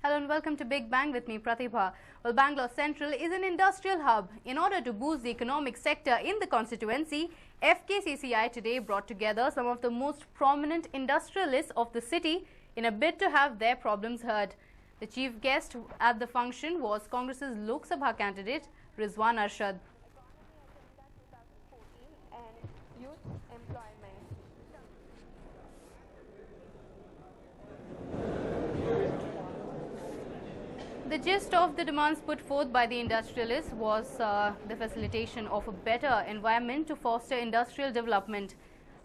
Hello and welcome to Big Bang with me, Pratibha. Well, Bangalore Central is an industrial hub. In order to boost the economic sector in the constituency, FKCCI today brought together some of the most prominent industrialists of the city in a bid to have their problems heard. The chief guest at the function was Congress's Lok Sabha candidate, Rizwan Arshad. The gist of the demands put forth by the industrialists was the facilitation of a better environment to foster industrial development.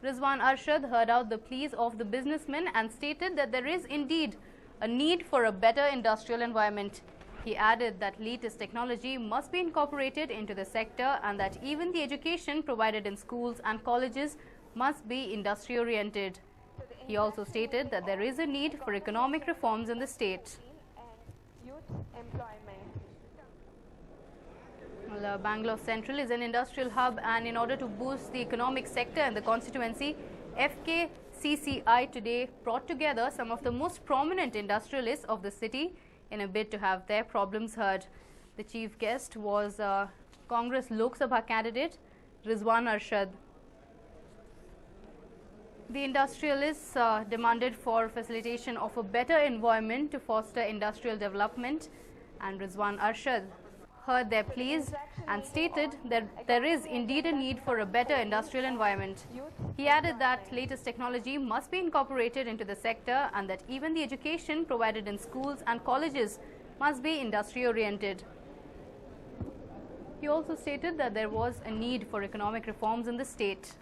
Rizwan Arshad heard out the pleas of the businessmen and stated that there is indeed a need for a better industrial environment. He added that latest technology must be incorporated into the sector and that even the education provided in schools and colleges must be industry-oriented. He also stated that there is a need for economic reforms in the state. Well, Bangalore Central is an industrial hub, and in order to boost the economic sector in the constituency, FKCCI today brought together some of the most prominent industrialists of the city in a bid to have their problems heard. The chief guest was Congress Lok Sabha candidate Rizwan Arshad. The industrialists demanded for facilitation of a better environment to foster industrial development, and Rizwan Arshad heard their pleas and stated that there is indeed a need for a better industrial environment. He added that latest technology must be incorporated into the sector and that even the education provided in schools and colleges must be industry-oriented. He also stated that there was a need for economic reforms in the state.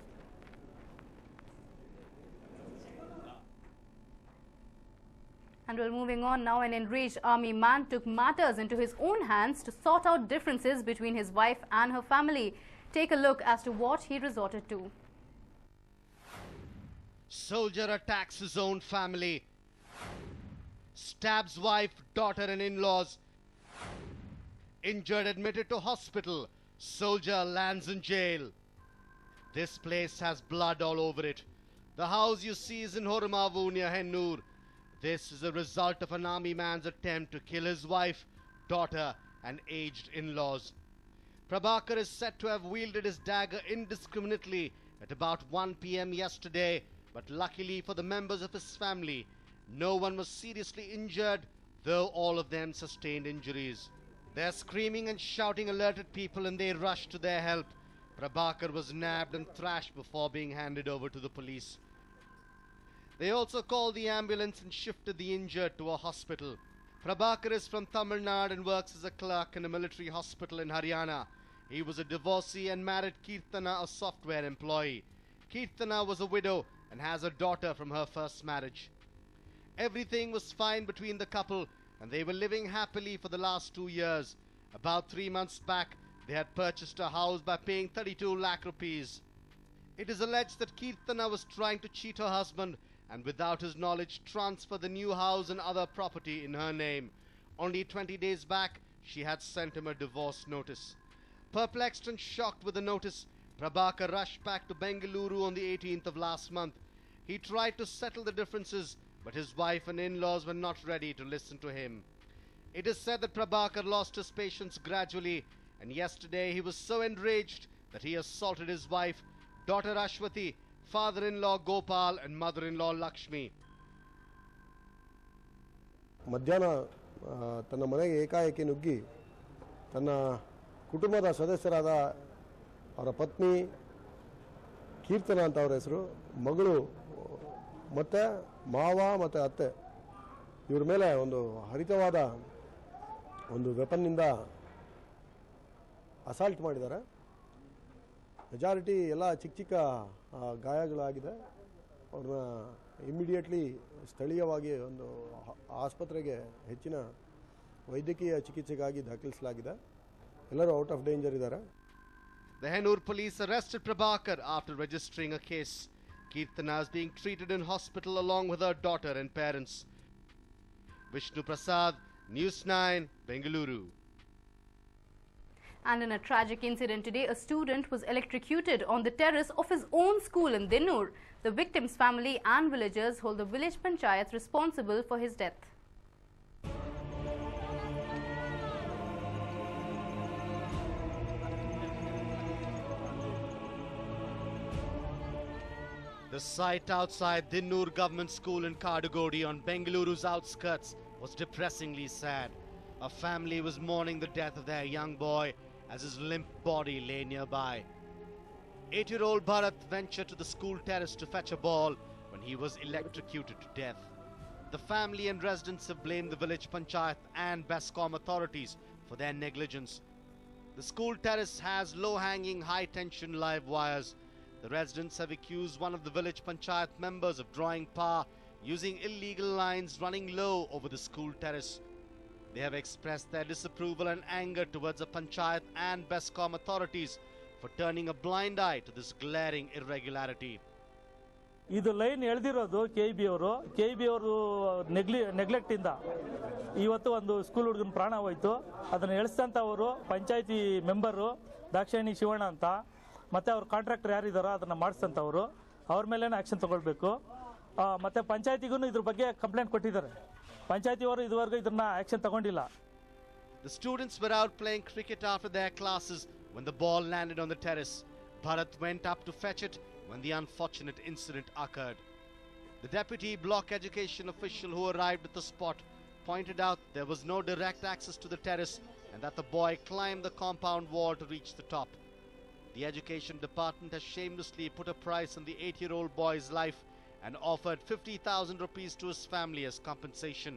And we're moving on now. An enraged army man took matters into his own hands to sort out differences between his wife and her family. Take a look as to what he resorted to. Soldier attacks his own family, stabs wife, daughter and in-laws. Injured admitted to hospital. Soldier lands in jail. This place has blood all over it. The house you see is in Hormavu near Hennur. This is a result of an army man's attempt to kill his wife, daughter and aged in-laws. Prabhakar is said to have wielded his dagger indiscriminately at about 1 p.m. yesterday, but luckily for the members of his family, no one was seriously injured, though all of them sustained injuries. Their screaming and shouting alerted people and they rushed to their help. Prabhakar was nabbed and thrashed before being handed over to the police. They also called the ambulance and shifted the injured to a hospital. Prabhakar is from Tamil Nadu and works as a clerk in a military hospital in Haryana. He was a divorcee and married Kirtana, a software employee. Kirtana was a widow and has a daughter from her first marriage. Everything was fine between the couple and they were living happily for the last 2 years. About 3 months back, they had purchased a house by paying 32 lakh rupees. It is alleged that Kirtana was trying to cheat her husband and without his knowledge transfer the new house and other property in her name. Only 20 days back, she had sent him a divorce notice. Perplexed and shocked with the notice, Prabhakar rushed back to Bengaluru on the 18th of last month. He tried to settle the differences, but his wife and in-laws were not ready to listen to him. It is said that Prabhakar lost his patience gradually, and yesterday he was so enraged that he assaulted his wife, daughter Ashwati, father-in-law Gopal and mother-in-law Lakshmi. ಮಧ್ಯಾಹ್ನ ತನ್ನ ಮನೆಗೆ ಏಕಾಏಕಿ ನುಗ್ಗಿ ತನ್ನ ಕುಟುಂಬದ ಸದಸ್ಯರಾದ ಅವರ ಪತ್ನಿ ಕೀರ್ತನ ಅಂತ ಅವರ ಹೆಸರು, ಮಗಳು ಮತ್ತು ಮಾವ ಮತ್ತು ಅತ್ತೆ ಇವ್ರ ಮೇಲೆ ಒಂದು ಹರಿತವಾದ ಒಂದು ವೆಪನ್ನಿಂದ ಅಸಾಲ್ಟ್ ಮಾಡಿದ್ದಾರೆ. ಮೆಜಾರಿಟಿ ಎಲ್ಲ ಚಿಕ್ಕ ಚಿಕ್ಕ ಗಾಯಗಳಾಗಿದೆ. ಅವ್ರನ್ನ ಇಮ್ಮಿಡಿಯೇಟ್ಲಿ ಸ್ಥಳೀಯವಾಗಿ ಒಂದು ಆಸ್ಪತ್ರೆಗೆ ಹೆಚ್ಚಿನ ವೈದ್ಯಕೀಯ ಚಿಕಿತ್ಸೆಗಾಗಿ ದಾಖಲಿಸಲಾಗಿದೆ. ಎಲ್ಲರೂ ಔಟ್ ಆಫ್ ಡೇಂಜರ್ ಇದ್ದಾರೆ. The Hennur police arrested Prabhakar after registering a case. Kirtana is being treated in hospital along with her daughter and parents. Vishnu Prasad, News 9, Bengaluru. And in a tragic incident today, a student was electrocuted on the terrace of his own school in Dinnur. The victim's family and villagers hold the village panchayat responsible for his death. The sight outside Dinnur Government School in Kadugodi on Bengaluru's outskirts was depressingly sad. A family was mourning the death of their young boy as his limp body lay nearby. 8-year-old Bharat ventured to the school terrace to fetch a ball when he was electrocuted to death. The family and residents have blamed the village panchayat and Bescom authorities for their negligence. The school terrace has low-hanging, high-tension live wires. The residents have accused one of the village panchayat members of drawing power using illegal lines running low over the school terrace. They have expressed their disapproval and anger towards the panchayat and Bescom authorities for turning a blind eye to this glaring irregularity. ಇದು line ಎಳೆದಿರೋದು KEB ಅವರು neglect ಇಂದ ಇವತ್ತು ಒಂದು school ಹುಡುಗನ ಪ್ರಾಣ ಹೋಯಿತು. ಅದನ್ನು ಎಳಿಸ್ತಂತವರು ಪಂಚಾಯತಿ member Dakshayini Shivanna ಅಂತ ಮತ್ತೆ ಅವ್ರ ಕಾಂಟ್ರಾಕ್ಟರ್ ಯಾರಿದಾರೋ ಅದನ್ನ ಮಾಡಿಸ್ತಂತವರು ಅವ್ರ ಮೇಲೇನೆ ಆಕ್ಷನ್ ತಗೊಳ್ಬೇಕು. ಮತ್ತೆ ಪಂಚಾಯತಿಗೂ ಇದ್ರ ಬಗ್ಗೆ ಕಂಪ್ಲೇಂಟ್ ಕೊಟ್ಟಿದ್ದಾರೆ. ಪಂಚಾಯತಿಯವರು ಇದುವರೆಗೂ ಇದನ್ನ ಆಕ್ಷನ್ ತಗೊಂಡಿಲ್ಲ. The students were out playing cricket after their classes when the ball landed on the terrace. Bharat went up to fetch it when the unfortunate incident occurred. The deputy block education official who arrived at the spot pointed out there was no direct access to the terrace and that the boy climbed the compound wall to reach the top. The education department has shamelessly put a price on the 8-year-old boy's life and offered 50,000 rupees to his family as compensation,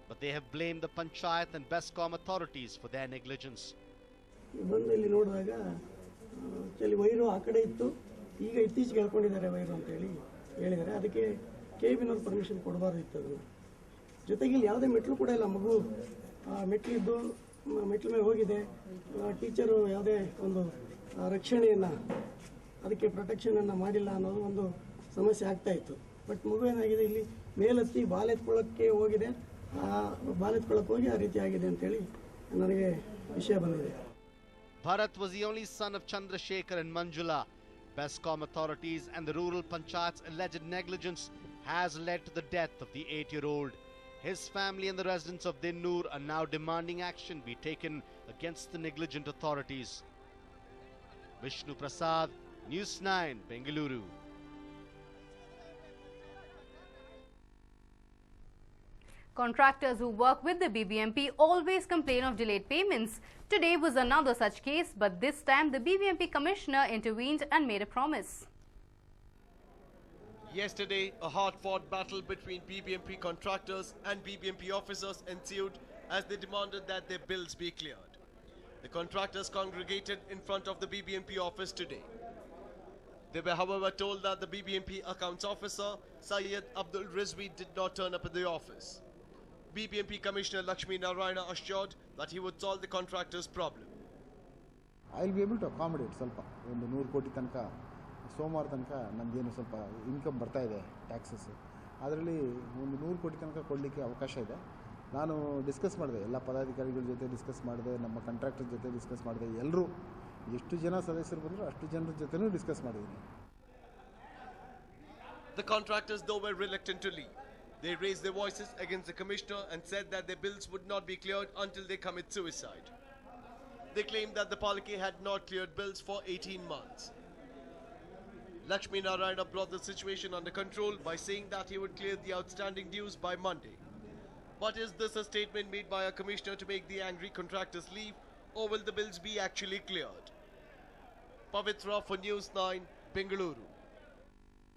but they have blamed the panchayat and Bescom authorities for their negligence. ಬಂದಲ್ಲಿ ನೋಡಿದಾಗ ಕೆಲವು wire ಆ ಕಡೆ ಇತ್ತು, ಈಗ ಇತ್ತೀಚೆಗೆ ಹೇಳ್ಕೊಂಡಿದ್ದಾರೆ wire ಅಂತ ಹೇಳಿದ್ದಾರೆ. ಅದಕ್ಕೆ KEBನವ್ರು ಪರ್ಮಿಷನ್ ಕೊಡಬಾರ್ದಿತ್ತು. ಅದನ್ನು ಜೊತೆಗೆ ಇಲ್ಲಿ ಯಾವುದೇ ಮೆಟ್ಲು ಕೂಡ ಇಲ್ಲ. ಮಗು ಮೆಟ್ಲಿದ್ದು ಮೆಟ್ಲ ಮೇಲೆ ಹೋಗಿದೆ. ಟೀಚರು ಯಾವುದೇ ಒಂದು ರಕ್ಷಣೆಯನ್ನು ಅದಕ್ಕೆ ಪ್ರೊಟೆಕ್ಷನನ್ನು ಮಾಡಿಲ್ಲ ಅನ್ನೋದು ಒಂದು ಸಮಸ್ಯೆ ಆಗ್ತಾ ಇತ್ತು. ಬಟ್ ಮಗು ಏನಾಗಿದೆ, ಇಲ್ಲಿ ಮೇಲೆತ್ತಿ ಬಾಲೆತ್ಕೊಳ್ಳೋಕ್ಕೆ ಹೋಗಿದೆ. ಬಾಲೆತ್ಕೊಳ್ಳೋಕೆ ಹೋಗಿ ಆ ರೀತಿ ಆಗಿದೆ ಅಂತೇಳಿ ನನಗೆ ವಿಷಯ ಬಂದಿದೆ. Bharat was the only son of Chandrasekhar and Manjula. Bescom authorities and the rural panchayat's alleged negligence has led to the death of the 8-year-old. His family and the residents of Dinnur are now demanding action be taken against the negligent authorities. Vishnu Prasad, News 9, Bengaluru. Contractors who work with the BBMP always complain of delayed payments. Today was another such case, but this time the BBMP commissioner intervened and made a promise. Yesterday, a hard-fought battle between BBMP contractors and BBMP officers ensued as they demanded that their bills be cleared. The contractors congregated in front of the BBMP office today. They were, however, told that the BBMP accounts officer, Syed Abdul Rizvi, did not turn up at the office. BBMP Commissioner Lakshmi Narayana assured that he would solve the contractors' problem. I will be able to accommodate ಸ್ವಲ್ಪ ಒಂದು 100 ಕೋಟಿ ತನಕ ಸೋಮವಾರ ತನಕ ನಮಗೇನು ಸ್ವಲ್ಪ income ಬರ್ತಾ ಇದೆ ಟ್ಯಾಕ್ಸಸ್. ಅದರಲ್ಲಿ ಒಂದು 100 ಕೋಟಿ ತನಕ ಕೊಡಲಿಕ್ಕೆ ಅವಕಾಶ ಇದೆ. ನಾನು ಡಿಸ್ಕಸ್ ಮಾಡಿದೆ, ಎಲ್ಲ ಪದಾಧಿಕಾರಿಗಳ ಜೊತೆ ಡಿಸ್ಕಸ್ ಮಾಡಿದೆ, ನಮ್ಮ ಕಾಂಟ್ರಾಕ್ಟರ್ ಜೊತೆ ಡಿಸ್ಕಸ್ ಮಾಡಿದೆ. ಎಲ್ಲರೂ ಎಷ್ಟು ಜನ ಸದಸ್ಯರು ಬಂದರೂ ಅಷ್ಟು ಜನರ ಜೊತೆನೂ ಡಿಸ್ಕಸ್ ಮಾಡಿದ್ದೀನಿ. The contractors, though, were reluctant to leave. They raised their voices against the commissioner and said that their bills would not be cleared until they commit suicide. They claimed that the Palke had not cleared bills for 18 months. Lakshmi Narayana brought the situation under control by saying that he would clear the outstanding dues by Monday. But is this a statement made by a commissioner to make the angry contractors leave, or will the bills be actually cleared? Pavitra for News 9, Bengaluru.